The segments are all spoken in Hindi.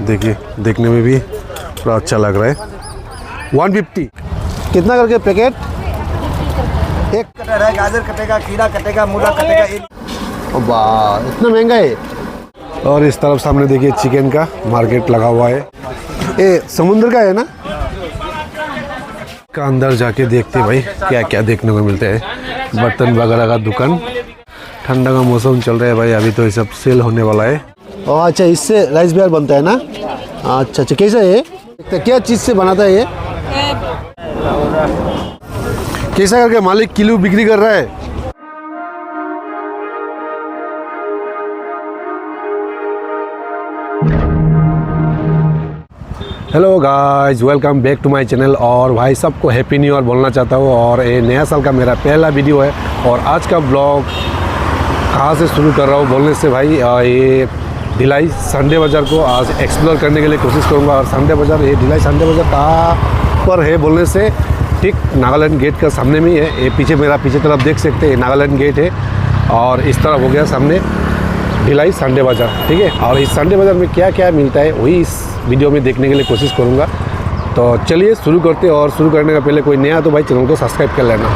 देखिए देखने में भी थोड़ा अच्छा लग रहा है। 150 कितना करके पैकेट? एक कटर है, गाजर कटेगा, खीरा कटेगा, मूला कटेगा। वाह इतना महंगा है। और इस तरफ सामने देखिए चिकन का मार्केट लगा हुआ है। ये समुद्र का है ना? का अंदर जाके देखते भाई क्या क्या देखने को मिलता है। बर्तन वगैरह का दुकान। ठंडा का मौसम चल रहा है भाई, अभी तो ये सब सेल होने वाला है। और अच्छा इससे राइस बियर बनता है ना? अच्छा अच्छा कैसा है? तो क्या चीज़ से बनाता है ये? कैसा करके मालिक किलो बिक्री कर रहा है? Hello guys, welcome back to my channel. और भाई सबको हैप्पी न्यू ईयर बोलना चाहता हूँ। और ये नया साल का मेरा पहला वीडियो है। और आज का ब्लॉग कहाँ से शुरू कर रहा हूँ बोलने से भाई, ये भिलाई संडे बाज़ार को आज एक्सप्लोर करने के लिए कोशिश करूँगा। और संडे बाज़ार, ये भिलाई संडे बाज़ार कहाँ पर है बोलने से ठीक नागालैंड गेट का सामने में ही है। ये पीछे मेरा पीछे तरफ देख सकते हैं नागालैंड गेट है। और इस तरफ हो गया सामने भिलाई संडे बाज़ार, ठीक है। और इस संडे बाज़ार में क्या क्या मिलता है वही इस वीडियो में देखने के लिए कोशिश करूँगा। तो चलिए शुरू करते हैं। और शुरू करने का पहले कोई नया तो भाई चैनल को सब्सक्राइब कर लेना।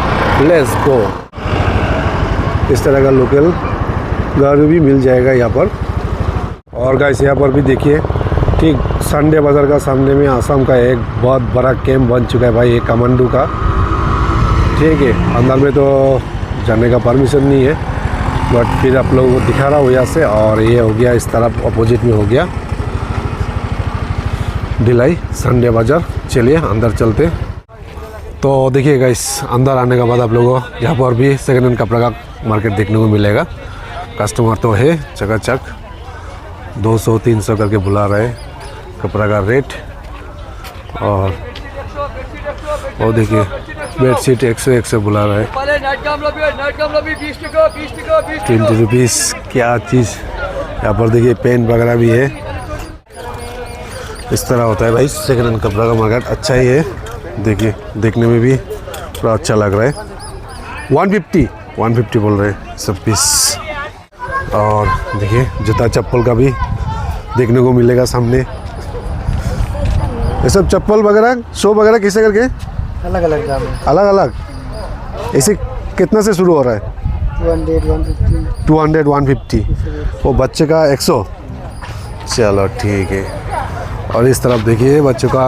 Let's go. इस तरह का लोकल गाड़ी भी मिल जाएगा यहाँ पर। और गाइस यहाँ पर भी देखिए ठीक संडे बाज़ार का सामने में आसाम का एक बहुत बड़ा कैंप बन चुका है भाई, ये कमांडो का, ठीक है। अंदर में तो जाने का परमिशन नहीं है, बट फिर आप लोगों को दिखा रहा हूँ यहाँ से। और ये हो गया इस तरफ अपोजिट में हो गया भिलाई संडे बाज़ार। चलिए अंदर चलते। तो देखिए गाइस अंदर आने के बाद आप लोगों को यहाँ पर भी सेकेंड हैंड कपड़ा का मार्केट देखने को मिलेगा। कस्टमर तो है चकाचक, 200-300 करके बुला रहे हैं कपड़ा का रेट। और वो देखिए बेडशीट 101 से बुला रहा है, 20 रुपीज़। क्या चीज़ यहाँ पर देखिए पेन वगैरह भी है। इस तरह होता है भाई सेकेंड हैंड कपड़ा का मार्केट, अच्छा ही है। देखिए देखने में भी थोड़ा अच्छा लग रहा है। 150 बोल रहे हैं सब पीस। और देखिए जूता चप्पल का भी देखने को मिलेगा सामने। ये सब चप्पल वगैरह शो वगैरह कैसे करके अलग अलग दाम है। अलग अलग ऐसे कितना से शुरू हो रहा है? 200 150। वो बच्चे का 100। चलो ठीक है। और इस तरफ देखिए बच्चों का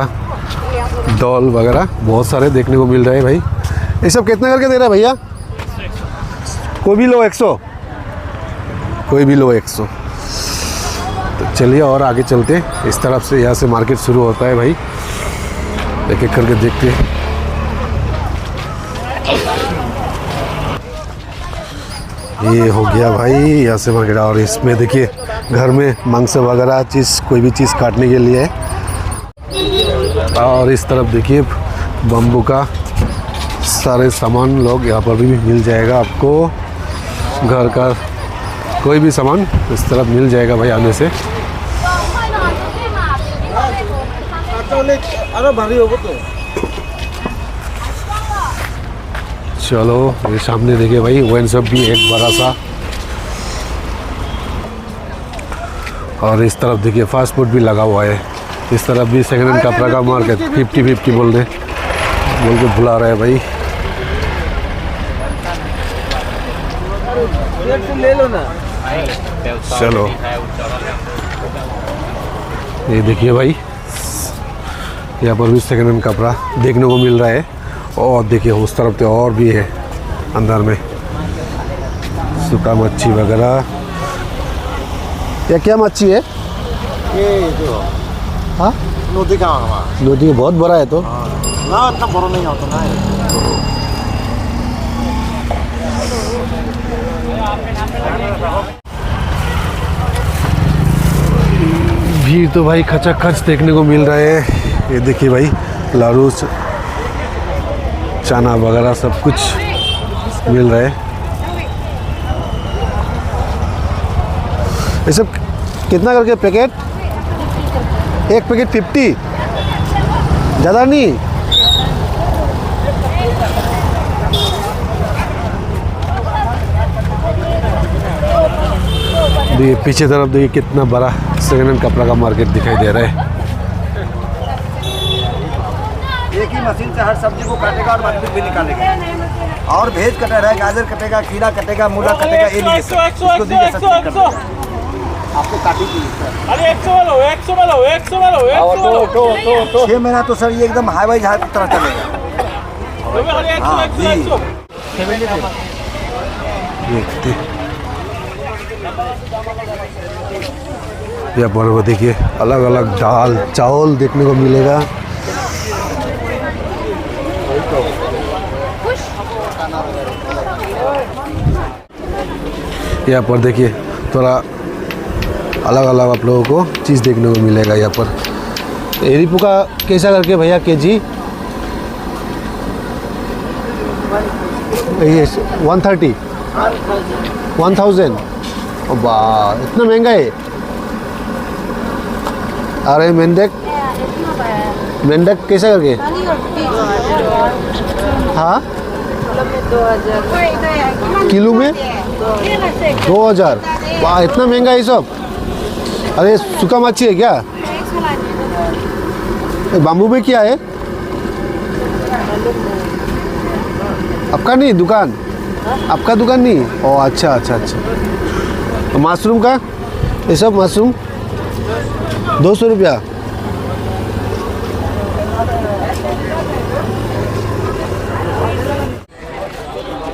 डॉल वगैरह बहुत सारे देखने को मिल रहे हैं भाई। ये सब कितना करके दे रहा है भैया? कोई भी लो 100, कोई भी लो 100। तो चलिए और आगे चलते। इस तरफ से यहाँ से मार्केट शुरू होता है भाई, एक एक करके देखते हैं। ये हो गया भाई यहाँ से मार्केट। और इसमें देखिए घर में मांस वगैरह चीज़, कोई भी चीज़ काटने के लिए है। और इस तरफ देखिए बम्बू का सारे सामान लोग यहाँ पर भी मिल जाएगा आपको। घर का कोई भी सामान इस तरफ मिल जाएगा भाई आने से। चलो ये सामने देखिए भाई वाइन शॉप भी एक बड़ा सा। और इस तरफ देखिए फास्ट फूड भी लगा हुआ है। इस तरफ भी सेकेंड हैंड कपड़ा का मार्केट 50-50 बोल के बुला रहे हैं भाई। ले लो ना। चलो ये देखिए भाई यहाँ पर भी सेकेंड हैंड कपड़ा देखने को मिल रहा है। और देखिए उस तरफ तो और भी है अंदर में सूखा मच्छी वगैरह। ये क्या मच्छी है? ये जो हाँ नदी का नदी बहुत बड़ा है तो ना, इतना बड़ा नहीं होता ना। भीड़ तो भाई खचाखच देखने को मिल रहा है। ये देखिए भाई लारू चना वगैरह सब कुछ मिल रहा है। ये सब कितना करके पैकेट? एक पैकेट 50, ज़्यादा नहीं। देखिए पीछे तरफ देखिए कितना बड़ा सेकेंड हैंड कपड़ा का मार्केट दिखाई दे रहा है। एक ही मशीन से हर सब्जी को काटेगा और बाकी भी निकालेगा। और भेज कटर है, गाजर कटेगा, खीरा कटेगा, मूला कटेगा, ये लीजिए सर। इसको दीजिए सर, चेक कर लीजिए। आपको काटी की सर। 6 महीना तो सर ये एकदम हाईवे जहाज की तरह चलेगा। हाँ जी। देखते यहाँ पर वो देखिए अलग अलग दाल चावल देखने को मिलेगा। यहाँ पर देखिए थोड़ा अलग अलग आप लोगों को चीज़ देखने को मिलेगा। यहाँ पर एरीपू का कैसा करके भैया केजी? ये 130 1000। वाह इतना महंगा है। अरे मेंढक कैसा करके? हाँ किलो में 2000। वाह इतना महंगा है सब। अरे सूखा मच्छी है क्या? बाम्बू में क्या है? आपका नहीं दुकान? आपका दुकान नहीं? ओ अच्छा अच्छा अच्छा। मशरूम का ये सब मशरूम 200 रुपया।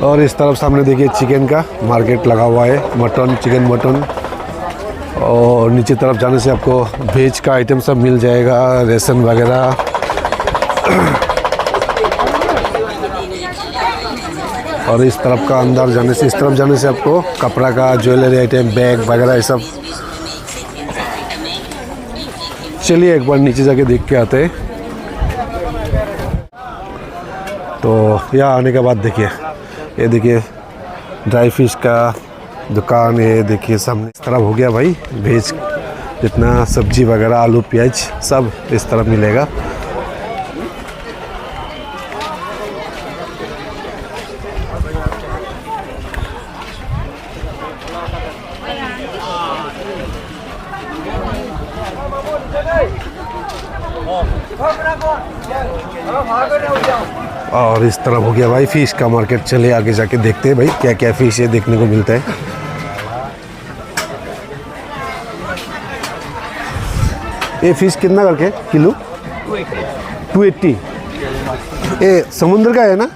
और इस तरफ सामने देखिए चिकन का मार्केट लगा हुआ है। Mutton chicken mutton. और नीचे तरफ जाने से आपको वेज का आइटम सब मिल जाएगा, रेशन वगैरह। और इस तरफ का अंदर जाने से, इस तरफ जाने से आपको कपड़ा का ज्वेलरी आइटम बैग वगैरह ये सब। चलिए एक बार नीचे जाके देख के आते हैं। तो यहाँ आने के बाद देखिए ये देखिए ड्राई फिश का दुकान है। देखिए सामने इस तरफ हो गया भाई वेज, जितना सब्जी वगैरह आलू प्याज सब इस तरफ मिलेगा। और इस तरफ हो गया भाई फिश का मार्केट। चले आगे जाके देखते हैं भाई क्या क्या फिश है देखने को मिलता है। ये फिश कितना करके किलो? 280। ये समुद्र का है ना?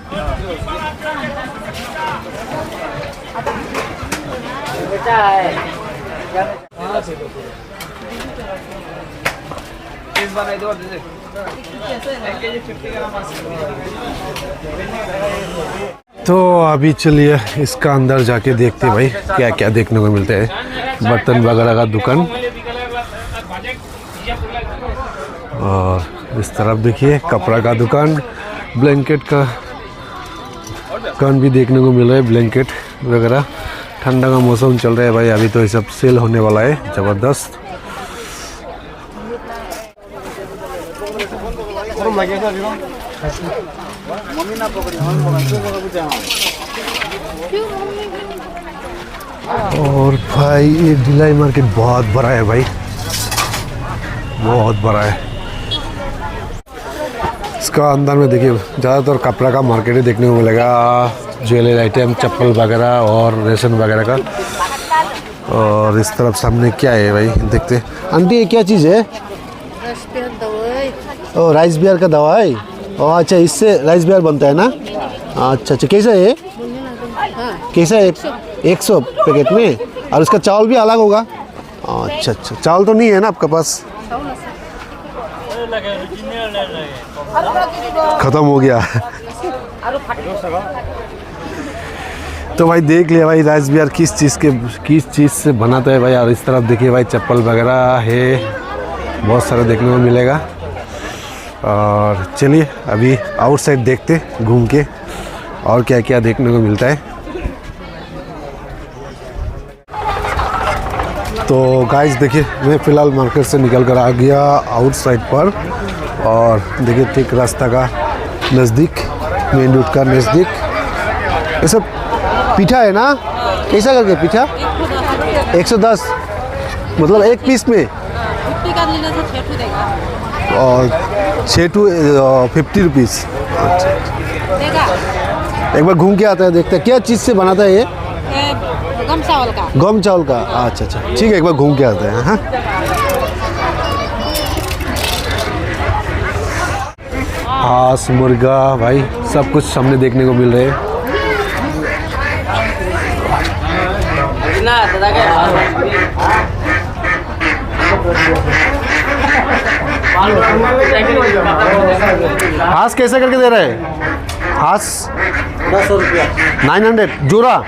तो अभी चलिए इसका अंदर जाके देखते हैं भाई क्या क्या देखने को मिलता है। बर्तन वगैरह का दुकान। और इस तरफ देखिए कपड़ा का दुकान, ब्लैंकेट का दुकान भी देखने को मिल रहा है। ब्लैंकेट वगैरह, ठंडा का मौसम चल रहा है भाई अभी, तो ये सब सेल होने वाला है ज़बरदस्त। और भाई ये ढिलाई मार्केट बहुत बड़ा है भाई, बहुत बड़ा है। इसका अंदर में देखिए ज़्यादातर कपड़ा का मार्केट ही देखने को मिलेगा, ज्वेलरी आइटम चप्पल वगैरह और रेशन वगैरह का। और इस तरफ सामने क्या है भाई देखते। आंटी ये क्या चीज़ है? ओ राइस बियर का दवाई। ओ अच्छा इससे राइस बियर बनता है ना? अच्छा अच्छा कैसा है? कैसा है? 100 पैकेट में। और उसका चावल भी अलग होगा? अच्छा अच्छा चावल तो नहीं है ना आपके पास? खत्म हो गया। तो भाई देख लिया भाई राइस बियर किस चीज़ से बनाता है भाई। और इस तरफ देखिए भाई चप्पल वगैरह है, बहुत सारा देखने को मिलेगा। और चलिए अभी आउटसाइड देखते घूम के और क्या क्या देखने को मिलता है। तो गाइस देखिए मैं फ़िलहाल मार्केट से निकल कर आ गया आउटसाइड पर। और देखिए ठीक रास्ता का नज़दीक, मेन रोड का नज़दीक ये सब पीठा है ना? कैसा करके पीठा? 110। मतलब एक पीस में 50 का लेने से 6 देगा। और 6 to 50 रुपीज़। अच्छा, देगा एक बार घूम के आता है, देखते हैं क्या चीज़ से बनाता है ये। गम चावल का। गम चावल का। अच्छा अच्छा, ठीक है, एक बार घूम के आते हैं। हाँ, हांस, मुर्गा भाई सब कुछ सामने देखने को मिल रहे हैं। हांस कैसे करके दे रहे हैं? हांस 10 रुपया 900 जोड़ा।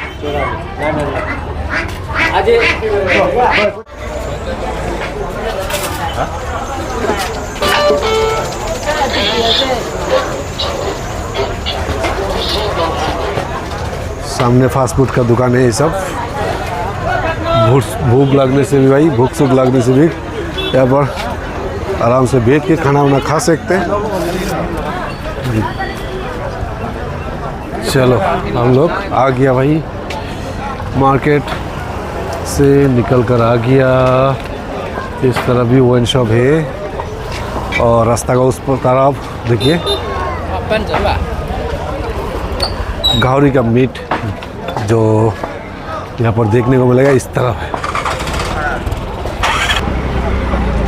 सामने फास्ट फूड का दुकान है ये सब। भूख लगने से भी भाई, भूख सूख लगने से भी यहाँ पर आराम से बैठ के खाना वाना खा सकते हैं। चलो हम लोग आ गया भाई, मार्केट से निकल कर आ गया। इस तरफ भी वाइन शॉप है और रास्ता का उस पर तरफ देखिए घावरी का मीट जो यहाँ पर देखने को मिलेगा इस तरफ है।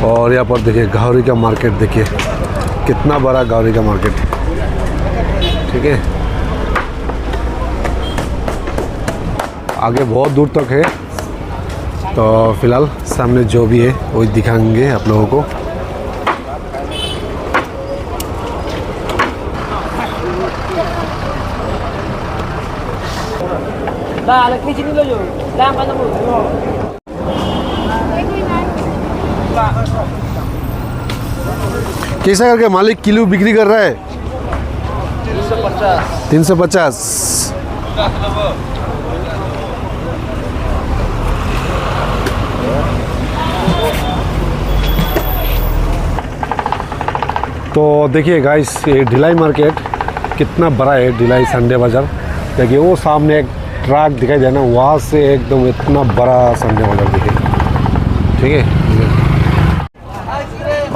और यहाँ पर देखिए घावरी का मार्केट, देखिए कितना बड़ा घावरी का मार्केट है। ठीक है, आगे बहुत दूर तक है, तो फिलहाल सामने जो भी है वही दिखाएंगे आप लोगों को। कैसा करके मालिक किलो बिक्री कर रहा है? 350। तो देखिए गाइस, ये ढिलाई मार्केट कितना बड़ा है, ढिलाई संडे बाज़ार। देखिए वो सामने एक ट्रक दिखाई दे ना, वहाँ से एकदम इतना बड़ा संडे बाज़ार देखिए। ठीक है,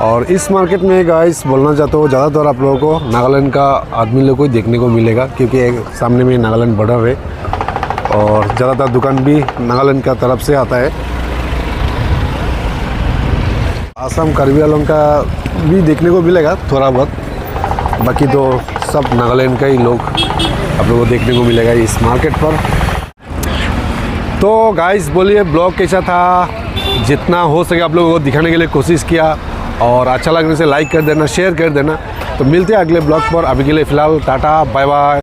और इस मार्केट में गाइस बोलना चाहता हूँ, ज़्यादातर आप लोगों को नागालैंड का आदमी लोग को ही देखने को मिलेगा, क्योंकि एक सामने में नागालैंड बॉर्डर है और ज़्यादातर दुकान भी नागालैंड का तरफ से आता है। आसाम कार्बी आंगलों का भी देखने को मिलेगा थोड़ा बहुत, बाकी तो सब नागालैंड का ही लोग आप लोगों को देखने को मिलेगा इस मार्केट पर। तो गाइस बोलिए ब्लॉग कैसा था? जितना हो सके आप लोगों को दिखाने के लिए कोशिश किया, और अच्छा लगने से लाइक कर देना, शेयर कर देना। तो मिलते हैं अगले ब्लॉग पर। अभी के लिए फ़िलहाल टाटा बाय बाय।